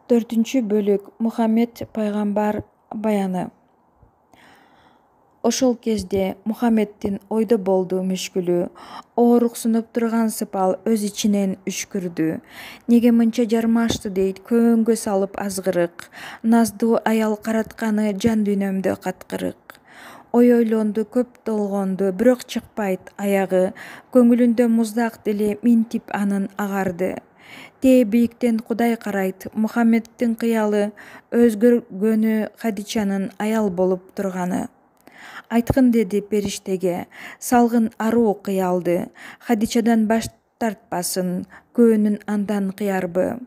4 бөлүк Мухаммед пайгамбар баяны. Ошол кезде Мухаммеддин ойдо болду мүшкүлү. Ооруксунуп турган сыпал өз ичинен үшкүрдү. Неге мынча жармашты дейт көөнгө салып азгырык. Наздуу аял каратканы жан дүйнөмдө каткырык. Ой ойлонду, көп толгонду, бирок чыкпайт аягы. Көңүлүндө муздак дили минтип анын агарды. Тээ бийиктен Кудай карайт. Мухаммеддин кыялы өзгөргөнү Хадичанын аял болуп турганы. Айткын деди периштеге, салгын аруу кыялды. Хадичадан баш тартпасын, көөнүн андан кыярбы.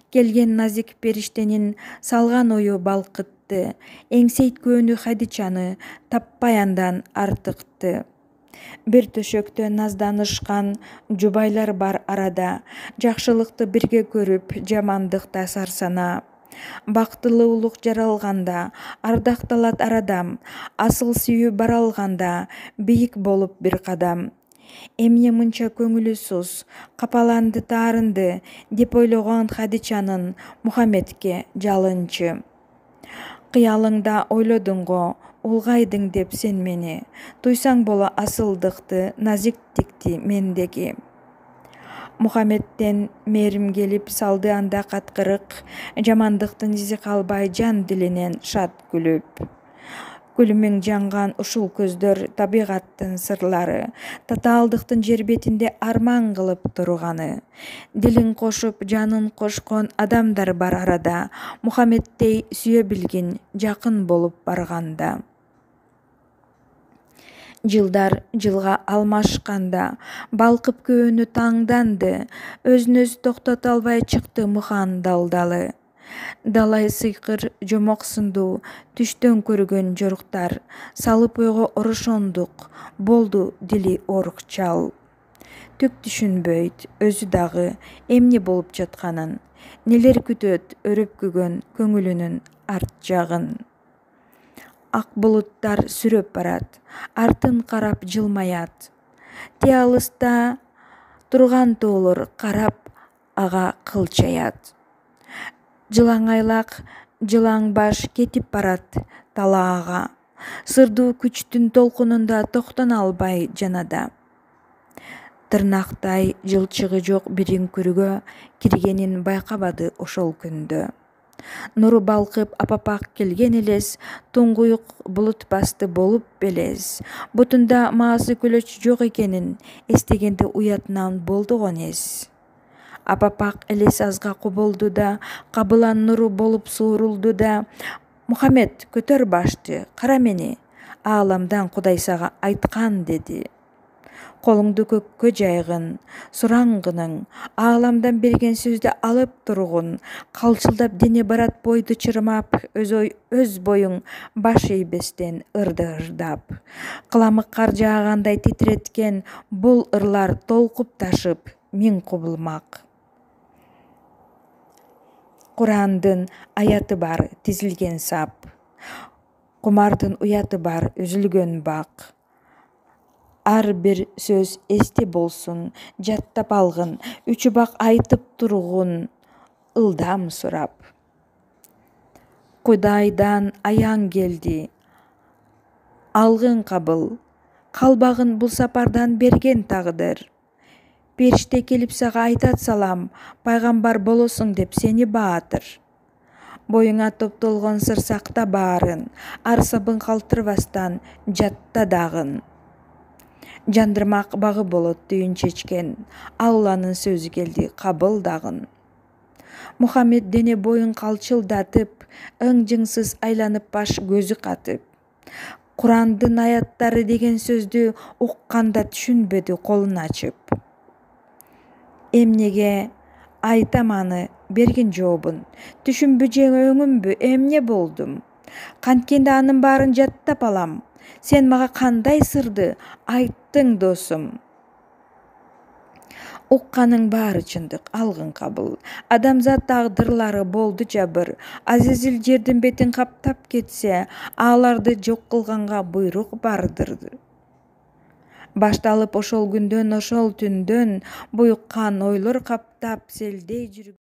Келген назик периштенин салган ою балкытты. Эңсейткөнү Хадичаны таппай андан артыкты. Бир төшөктө назданышкан жубайлар бар арада. Жакшылыкты бирге көрүп, жамандыкта сарсана. Бактылуулук жаралганда, ардакталат арадам. Асыл сүйүү баралганда, бийик болуп бир кадам. Эмне мынча көңүлү суз, капаланды таарынды, деп ойлогон Хадичанын Мухаммедке жалынчы. Кыялыңда ойлодуң го, улгайдың деп сен мени. Туйсаң боло асылдыкты, назиктикти мендеги. Мухаммедден мээрим келип салды анда каткырык. Жамандыктын изи калбай жан дилинен шат күлүп. Күлүмүң жанган ушул көздөр табигаттын сырлары. Татаалдыктын жер бетинде арман кылып турганы. Дилин кошуп, жанын кошкон адамдар бар арада. Мухаммеддей сүйө билгин, жакын болуп барганда. Жылдар жылга алмашканда, балкып көөнү таңданды. Өзүн-өзү токтото албай чыкты мыхан далдалы. Далай сыйкыр жомок сындуу, түштөн көргөн жоруктар. Салып ойго орошондук, болду дили оорукчал. Түк түшүнбөйт, өзү дагы эмне болуп жатканын. Нелер күтөт өрөпкүгөн көңүлүнүн арт жагын. Ак булуттар сүрөп барат, артын карап жылмаят. Тээ алыста турган тоолор карап ага кылчаят. Жылаңайлак, жылаң баш кетип барат талаага. Сырдуу күчтүн толкунунда токтоно албай жанада. Тырнактай жылчыгы жок бир үңкүргө киргенин байкабады ошол күндө. Нуру балкып апапак келген элес, туңгуюк булут басты болуп белес. Бутунда маасы көлөч жок экенин эстегенде уятынан болду го нес. Апапак элес азга кубулду да, кабылан нуру болуп суурулду да. Мухаммед, көтөр башты, кара мени. Ааламдан Кудай сага айткан деди. Колуңду көккө жайгын, сураңгының, ааламдан берген сөздү алып тургун. Калчылдап дене барат бойду чырмап, өз боюң баш ийбестен ырдап. Кыламык кар жаагандай титиреткен бул ырлар толкуп ташып, миң кубулмак. Курандын аяты бар, тизилген сап. Кумардын уяты бар, үзүлгөн бак. Ар бир сөз эсте болсун, жаттап алгын, үчү бак айтып тургун, ылдам сурап. Кудайдан аяң келди, алгын кабыл, калбагын бул сапардан берген тагдыр. Периште келип сага айтат салам, пайгамбар болосуң деп сени баатыр. Боюңа топтолгон сыр сакта баарын, арсабын калтырбастан жатта дагын. Жандырмак багы болот түйүн чечкен, Алланын сөзү келди кабылдагын. Мухаммед дене боюн калчылдатып, ың-жыңсыз айланып баш көзү катып. Курандын аяттары деген сөздү укканда түшүнбөдү колун ачып. Эмнеге айтам аны берген жообун, түшүнбү же өңүмбү, эмне болдум? Канткенде анын баарын жаттап алам. Сен мага кандай сырды айттың досум? Укканын баары чындык, алгын кабыл. Адамзат тагдырлары болду жабыр. Азизил жердин бетин каптап кетсе, аларды жок кылганга буйрук бардыр. Башталып ошол күндөн, ошол түндөн, буюккан ойлор каптап селдей жүрүп